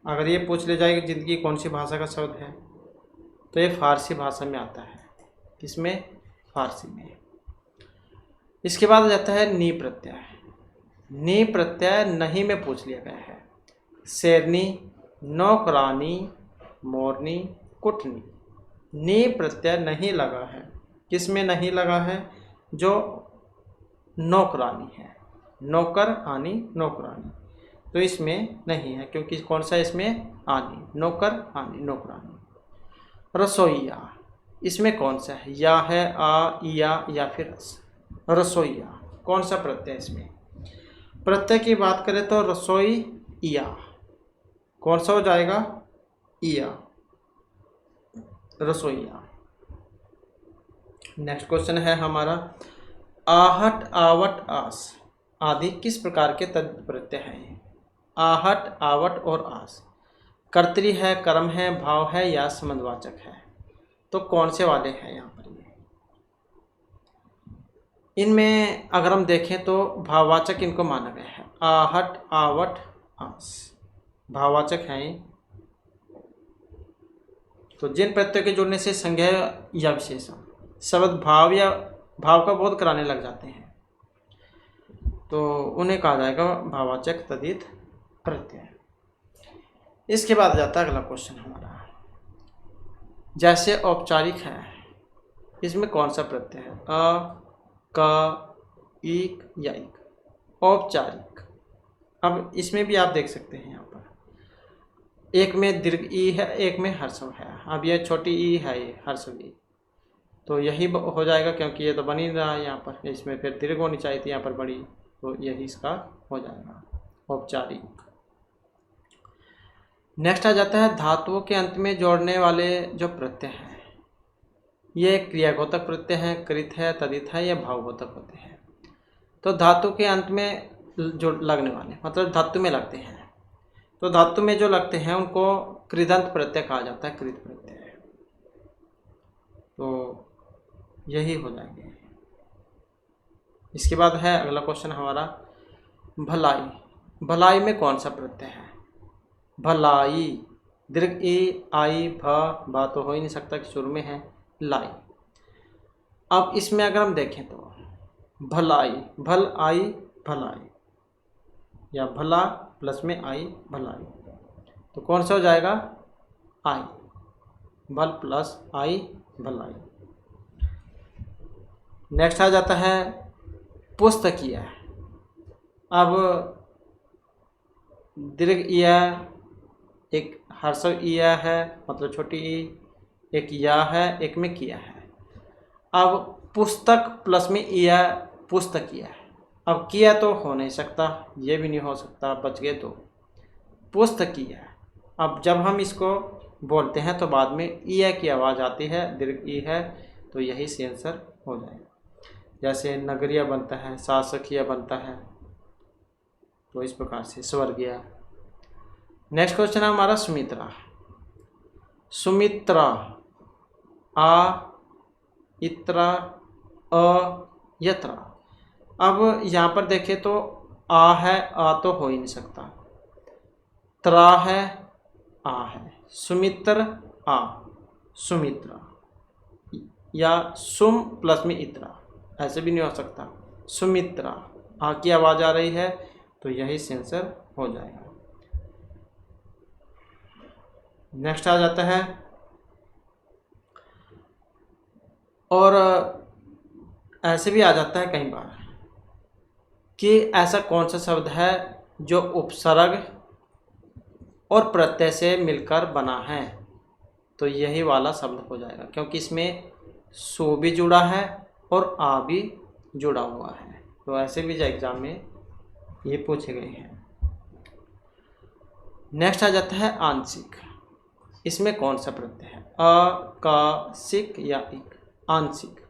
अगर ये पूछ ले जाए कि जिंदगी कौन सी भाषा का शब्द है, तो ये फारसी भाषा में आता है। किसमें? फारसी में। इसके बाद आ जाता है नी प्रत्यय। नी प्रत्यय नहीं में पूछ लिया गया है। शेरनी, नौकरानी, मोरनी, कुटनी। नी प्रत्यय नहीं लगा है। किसमें नहीं लगा है? जो नौकरानी है, नौकर आनी, नौकरानी, तो इसमें नहीं है क्योंकि कौन सा इसमें? आनी, नौकर आनी, नौकरानी। रसोईया, इसमें कौन सा है? या है, आ, या फिर रस। रसोईया कौन सा प्रत्यय इसमें? प्रत्यय की बात करें तो रसोई या, कौन सा हो जाएगा? या, रसोईया। नेक्स्ट क्वेश्चन है हमारा, आहट, आवट, आस आदि किस प्रकार के तद्धित प्रत्यय हैं? आहट, आवट और आस कर्तरी है, कर्म है, भाव है या संबंधवाचक है? तो कौन से वाले हैं यहाँ पर ये? इनमें अगर हम देखें तो भाववाचक इनको माना गया है। आहट, आवट, आस भाववाचक हैं ये। तो जिन प्रत्ययों के जुड़ने से संज्ञा या विशेषण शब्द भाव या भाव का बोध कराने लग जाते हैं तो उन्हें कहा जाएगा भाववाचक तद्धित प्रत्यय। इसके बाद जाता है अगला क्वेश्चन हमारा, जैसे औपचारिक है, इसमें कौन सा प्रत्यय है? अ, क, इक या इक। औपचारिक, अब इसमें भी आप देख सकते हैं यहाँ पर एक में दीर्घ ई है, एक में ह्रस्व है। अब ये छोटी ई है, ये ह्रस्व ई, तो यही हो जाएगा क्योंकि ये तो बन ही रहा है यहाँ पर। इसमें फिर दीर्घ होनी चाहिए थी यहाँ पर बड़ी, तो यही इसका हो जाएगा औपचारिक। नेक्स्ट आ जाता है धातुओं के अंत में जोड़ने वाले जो प्रत्यय हैं, ये क्रियाघोतक प्रत्यय हैं, कृत है, तद्धित है, या भावघोतक होते हैं। तो धातु के अंत में जो लगने वाले मतलब धातु में लगते हैं, तो धातु में जो लगते हैं उनको कृदंत प्रत्यय कहा जाता है, कृत प्रत्यय। तो यही हो जाएंगे। इसके बाद है अगला क्वेश्चन हमारा भलाई। भलाई में कौन सा प्रत्यय है? भलाई, दीर्घ ई आई भा तो हो ही नहीं सकता कि शुरू में है लाई। अब इसमें अगर हम देखें तो भलाई, भल आई भलाई, या भला प्लस में आई भलाई, तो कौन सा हो जाएगा? आई, भल प्लस आई भलाई। नेक्स्ट आ जाता है पुस्तकीय। अब दीर्घ इया, एक ह्रस्व इया है मतलब छोटी ई, एक या है, एक में किया है। अब पुस्तक प्लस में इया पुस्तकीय है। अब किया तो हो नहीं सकता, ये भी नहीं हो सकता, बच गए तो पुस्तकीय। अब जब हम इसको बोलते हैं तो बाद में इया की आवाज़ आती है, दीर्घ ई है, तो यही सी आंसर हो जाएगा। जैसे नगरीय बनता है, शासकीय बनता है, तो इस प्रकार से स्वर्गीय। नेक्स्ट क्वेश्चन है हमारा सुमित्रा। सुमित्रा, आ, इत्रा, अ, यत्रा। अब यहाँ पर देखें तो आ है, आ तो हो ही नहीं सकता, त्रा है, आ है, सुमित्र आ, सुमित्रा, या सुम प्लस में इत्रा, ऐसे भी नहीं हो सकता, सुमित्रा, आ की आवाज़ आ रही है, तो यही आंसर हो जाएगा। नेक्स्ट आ जाता है, और ऐसे भी आ जाता है कई बार कि ऐसा कौन सा शब्द है जो उपसर्ग और प्रत्यय से मिलकर बना है, तो यही वाला शब्द हो जाएगा क्योंकि इसमें सो भी जुड़ा है और आ भी जुड़ा हुआ है। तो ऐसे भी एग्जाम में ये पूछे गए हैं। नेक्स्ट आ जाता है आंशिक। इसमें कौन सा प्रत्यय है? अ, का, सिक या इक। आंशिक,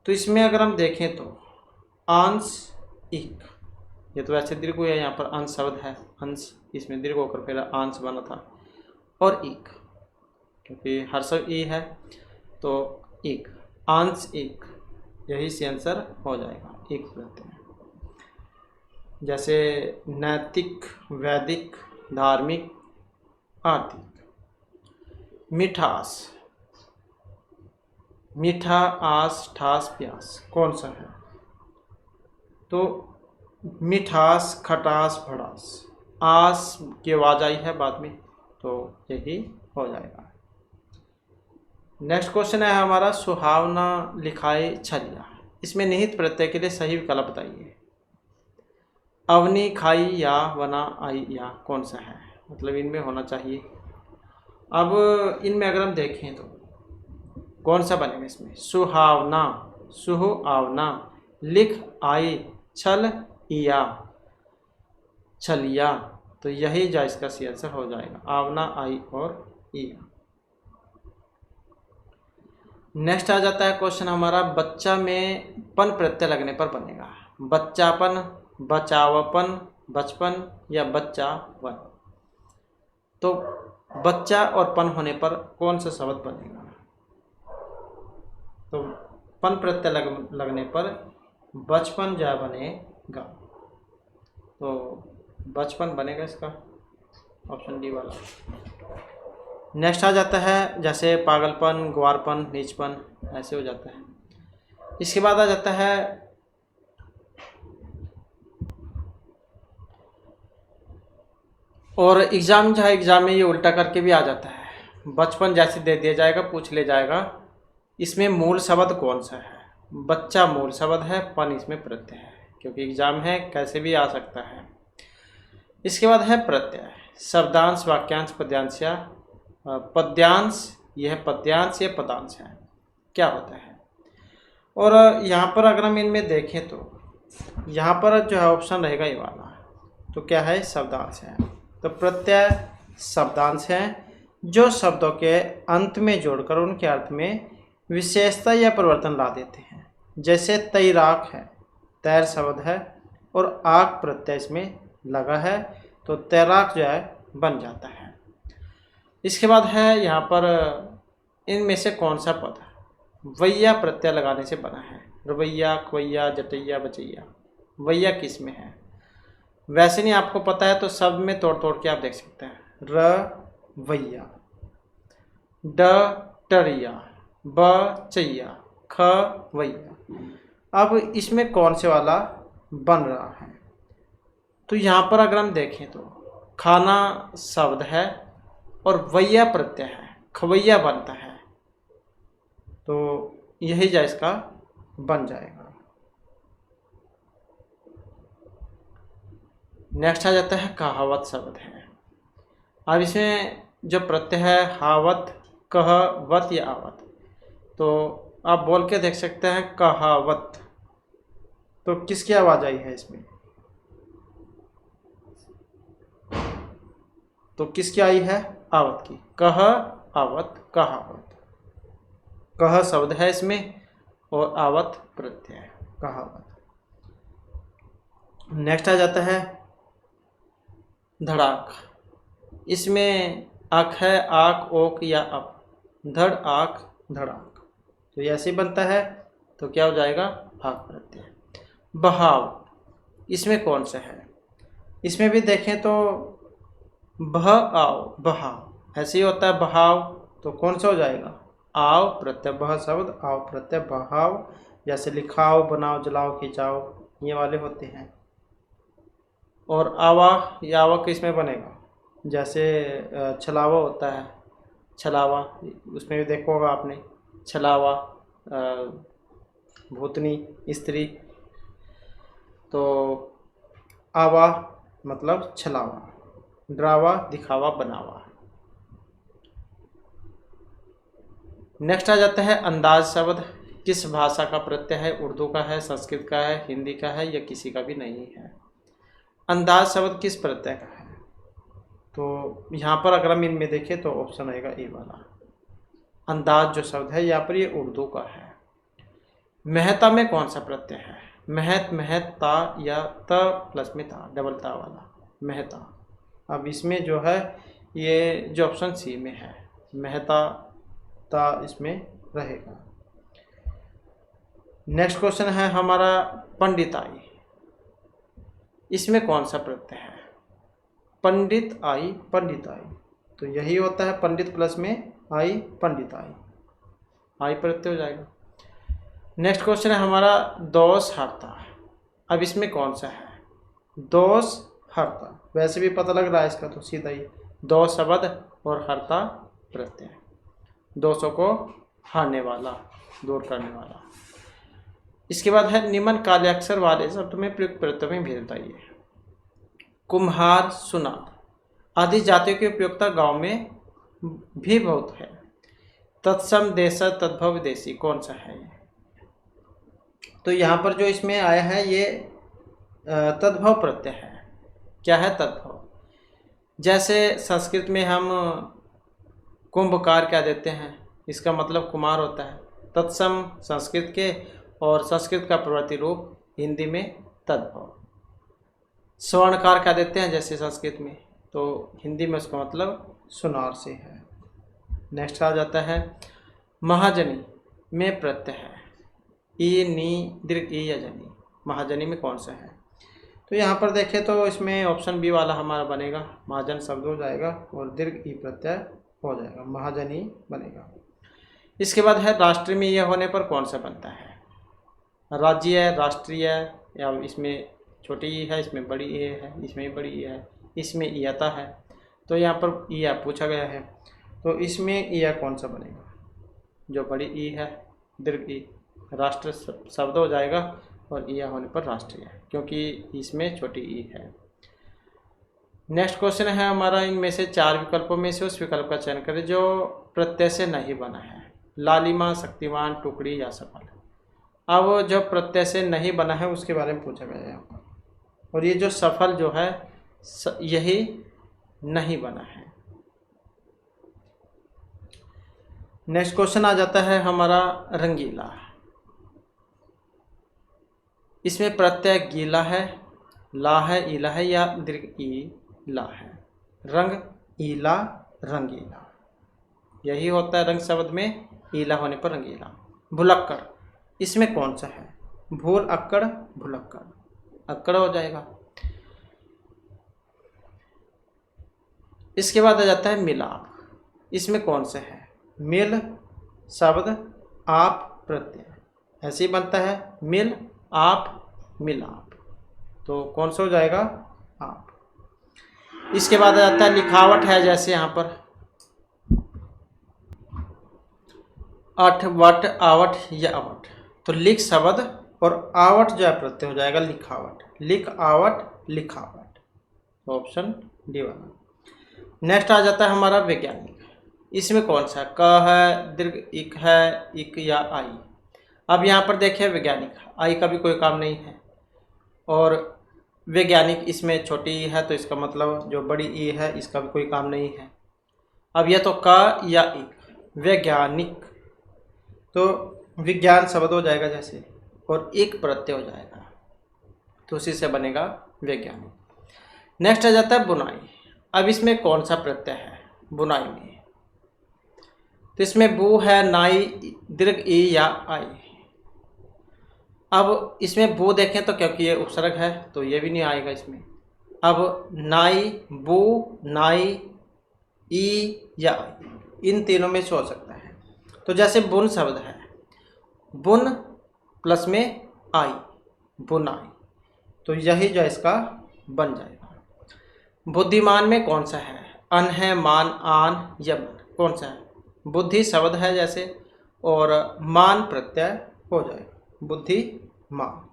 तो इसमें अगर हम देखें तो अंश इक, ये तो वैसे दीर्घ है, यहाँ पर अंश शब्द है, अंश, इसमें दीर्घ होकर फिर अंश बना था, और इक क्योंकि ह्रस्व ई है, तो इक, अंश इक, यही से आंसर हो जाएगा, इक प्रत्यय। जैसे नैतिक, वैदिक, धार्मिक, आर्थिक। मिठास, मीठा, आस, ठास, प्यास, कौन सा है? तो मिठास, खटास, भड़ास, आस की आवाज़ आई है बाद में, तो यही हो जाएगा। नेक्स्ट क्वेश्चन है हमारा सुहावना, लिखाई, छलिया। इसमें निहित प्रत्यय के लिए सही विकल्प बताइए। अवनी, खाई, या, वना, आई, या, कौन सा है? मतलब इनमें होना चाहिए। अब इनमें अगर हम देखें तो कौन सा बनेगा इसमें? सुहावना, सुहावना, लिख, आई, छल, इया, छलिया, तो यही जो इसका सी आंसर हो जाएगा, आवना, आई और इया। नेक्स्ट आ जाता है क्वेश्चन हमारा बच्चा में पन प्रत्यय लगने पर बनेगा। बच्चापन, बचावपन, बचपन, या बच्चावन। तो बच्चा और पन होने पर कौन सा शब्द बनेगा? तो पन प्रत्यय लगने पर बचपन जा बनेगा, तो बचपन बनेगा इसका, ऑप्शन डी वाला। नेक्स्ट आ जाता है जैसे पागलपन, ग्वारपन, नीचपन, ऐसे हो जाता है। इसके बाद आ जाता है और एग्जाम जो है, एग्जाम में ये उल्टा करके भी आ जाता है। बचपन जैसे दे दिया जाएगा, पूछ ले जाएगा इसमें मूल शब्द कौन सा है। बच्चा मूल शब्द है, पन इसमें प्रत्यय है, क्योंकि एग्जाम है कैसे भी आ सकता है। इसके बाद है प्रत्यय, शब्दांश, वाक्यांश, पद्यांश या पद्यांश, यह पद्यांश या पदांश है, क्या होता है। और यहाँ पर अगर हम इनमें देखें तो यहाँ पर जो है ऑप्शन रहेगा ये वाला, तो क्या है, शब्दांश है। तो प्रत्यय शब्दांश हैं जो शब्दों के अंत में जोड़कर उनके अर्थ में विशेषता या परिवर्तन ला देते हैं। जैसे तैराक है, तैर शब्द है और आक प्रत्यय इसमें लगा है, तो तैराक जो है बन जाता है। इसके बाद है यहाँ पर इनमें से कौन सा पद वैया प्रत्यय लगाने से बना है। रवैया, खवैया, जटैया, बचैया, वैया किस में है। वैसे नहीं आपको पता है तो सब में तोड़ तोड़ के आप देख सकते हैं। र वैया, ड टरिया, ब चैया, ख वैया। अब इसमें कौन से वाला बन रहा है, तो यहाँ पर अगर हम देखें तो खाना शब्द है और वैया प्रत्यय है, खवैया बनता है, तो यही जा इसका बन जाएगा। नेक्स्ट आ जाता है कहावत शब्द है। अब इसमें जो प्रत्यय है हावत, कह, वत या आवत, तो आप बोल के देख सकते हैं कहावत, तो किसकी आवाज आई है इसमें, तो किसकी आई है, आवत की। कह, आवत, कहावत। कह शब्द है इसमें और आवत प्रत्यय, कहावत। नेक्स्ट आ जाता है धड़ाक। इसमें आक है, आक, ओक या अप, धड़, आक, धड़ाक, तो ये ऐसे बनता है, तो क्या हो जाएगा, आक प्रत्यय। बहाव, इसमें कौन सा है, इसमें भी देखें तो बह आओ, बहाव, ऐसे ही होता है बहाव, तो कौन सा हो जाएगा, आव प्रत्यय, बह शब्द, आव प्रत्यय, बहाव। जैसे लिखाओ, बनाओ, जलाओ, खिंचाओ, ये वाले होते हैं। और आवा या आवक इसमें बनेगा, जैसे छलावा होता है, छलावा, उसमें भी देखा होगा आपने, छलावा, भूतनी, स्त्री, तो आवा मतलब छलावा, डरावा, दिखावा, बनावा। नेक्स्ट आ जाता है अंदाज शब्द। किस भाषा का प्रत्यय है, उर्दू का है, संस्कृत का है, हिंदी का है या किसी का भी नहीं है। अंदाज शब्द किस प्रत्यय का है, तो यहाँ पर अगर हम इनमें देखें तो ऑप्शन आएगा ए वाला। अंदाज जो शब्द है यहाँ पर ये उर्दू का है। महता में कौन सा प्रत्यय है, महत, महता या त प्लस में था, डबल ता वाला, महता। अब इसमें जो है ये जो ऑप्शन सी में है, महता ता इसमें रहेगा। नेक्स्ट क्वेश्चन है हमारा पंडिताई। इसमें कौन सा प्रत्यय है, पंडित आई, पंडिताई, तो यही होता है पंडित प्लस में आई, पंडिताई, आई प्रत्यय हो जाएगा। नेक्स्ट क्वेश्चन है हमारा दोष हरता। अब इसमें कौन सा है, दोष हरता, वैसे भी पता लग रहा है इसका, तो सीधा ही दो शब्द और हरता प्रत्यय, दोषों को हारने वाला, दूर करने वाला। इसके बाद है निम्न काले अक्षर वाले शब्द में प्रयुक्त प्रत्ययों में भेद बताइए। कुम्हार, सुनार आदि जातियों की उपयोगिता गांव में भी बहुत है। तत्सम, देश, तद्भव, विदेशी, कौन सा है ये, तो यहाँ पर जो इसमें आया है ये तद्भव प्रत्यय है। क्या है तद्भव, जैसे संस्कृत में हम कुंभकार क्या देते हैं, इसका मतलब कुमार होता है। तत्सम संस्कृत के, और संस्कृत का प्रवृत्ति रूप हिंदी में तद्भव। स्वर्णकार क्या देते हैं जैसे संस्कृत में, तो हिंदी में उसका मतलब सुनार से है। नेक्स्ट आ जाता है महाजनी, में प्रत्यय है, ई, नी, दीर्घ ई या जनी, महाजनी में कौन सा है? तो यहाँ पर देखें तो इसमें ऑप्शन बी वाला हमारा बनेगा, महाजन शब्द हो जाएगा और दीर्घ ई प्रत्यय हो जाएगा, महाजनी बनेगा। इसके बाद है राष्ट्रीय में यह होने पर कौन सा बनता है? राज्य, राष्ट्रीय, या इसमें छोटी ई है, इसमें बड़ी ई है, इसमें बड़ी ई है, इसमें ई आता है। तो यहाँ पर ई पूछा गया है, तो इसमें ई कौन सा बनेगा? जो बड़ी ई है, दीर्घ ई, राष्ट्र शब्द हो जाएगा और ई होने पर राष्ट्रीय, क्योंकि इसमें छोटी ई है। नेक्स्ट क्वेश्चन है हमारा, इनमें से 4 विकल्पों में से उस विकल्प का चयन करें जो प्रत्यय से नहीं बना है। लालिमा, शक्तिमान, टुकड़ी या सफल। अब जो प्रत्यय से नहीं बना है उसके बारे में पूछा गया है यहाँ पर, और ये जो सफल जो है यही नहीं बना है। नेक्स्ट क्वेश्चन आ जाता है हमारा रंगीला। इसमें प्रत्यय गीला है, ला है, ईला है या दीर्घ ई ला है? रंग, ईला, रंगीला, यही होता है रंग शब्द में, ईला होने पर रंगीला। भुलक्कड़, इसमें कौन सा है? भूल अक्कड़, भुलक्कड़, अक्कड़ हो जाएगा। इसके बाद आ जाता है मिलाप। इसमें कौन सा है? मिल शब्द, आप प्रत्यय, ऐसे ही बनता है, मिल, आप, मिलाप, तो कौन सा हो जाएगा? आप। इसके बाद आ जाता है लिखावट है, जैसे यहाँ पर अठ, वट, आवट या अवट, तो लिख शब्द और आवट जो है प्रत्यय हो जाएगा लिखावट, लिख, आवट, लिखावट, ऑप्शन डी वाला। नेक्स्ट आ जाता है हमारा वैज्ञानिक। इसमें कौन सा? क है, दीर्घ इक है, इक या आई। अब यहाँ पर देखिए वैज्ञानिक, आई का भी कोई काम नहीं है, और वैज्ञानिक इसमें छोटी ई है, तो इसका मतलब जो बड़ी ई है इसका भी कोई काम नहीं है। अब यह तो क या इक, वैज्ञानिक, तो विज्ञान शब्द हो जाएगा जैसे, और एक प्रत्यय हो जाएगा, तो उसी से बनेगा वैज्ञानिक। नेक्स्ट आ जाता है बुनाई। अब इसमें कौन सा प्रत्यय है बुनाई में? तो इसमें बू है, नाई, दीर्घ ई या आई। अब इसमें बू देखें तो क्योंकि ये उपसर्ग है तो ये भी नहीं आएगा इसमें। अब नाई, बू, नाई, ई या आई, इन तीनों में से हो सकता है। तो जैसे बुन शब्द है, बुन प्लस में आई, बुनाई, तो यही जो इसका बन जाएगा। बुद्धिमान में कौन सा है? अन है, मान, आन या मन, कौन सा है? बुद्धि शब्द है जैसे, और मान प्रत्यय हो जाएगा, बुद्धि मान।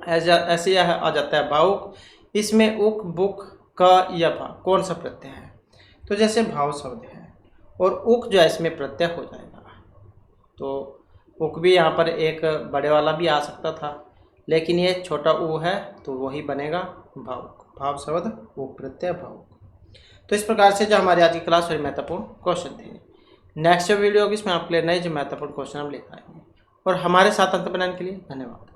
ऐसे आ जाता है भावुक। इसमें उक, बुक, क या भा, कौन सा प्रत्यय है? तो जैसे भाव शब्द है और उक जो है इसमें प्रत्यय हो जाएगा, तो उक भी यहाँ पर एक बड़े वाला भी आ सकता था, लेकिन ये छोटा ऊ है तो वही बनेगा भावुक, भाव शब्द उक प्रत्यय भावुक। तो इस प्रकार से जो हमारी आज की क्लास में महत्वपूर्ण क्वेश्चन थे। नेक्स्ट जो वीडियो होगी इसमें आपके लिए नए जो महत्वपूर्ण क्वेश्चन हम लेकर आएंगे। और हमारे साथ अंत बनाने के लिए धन्यवाद।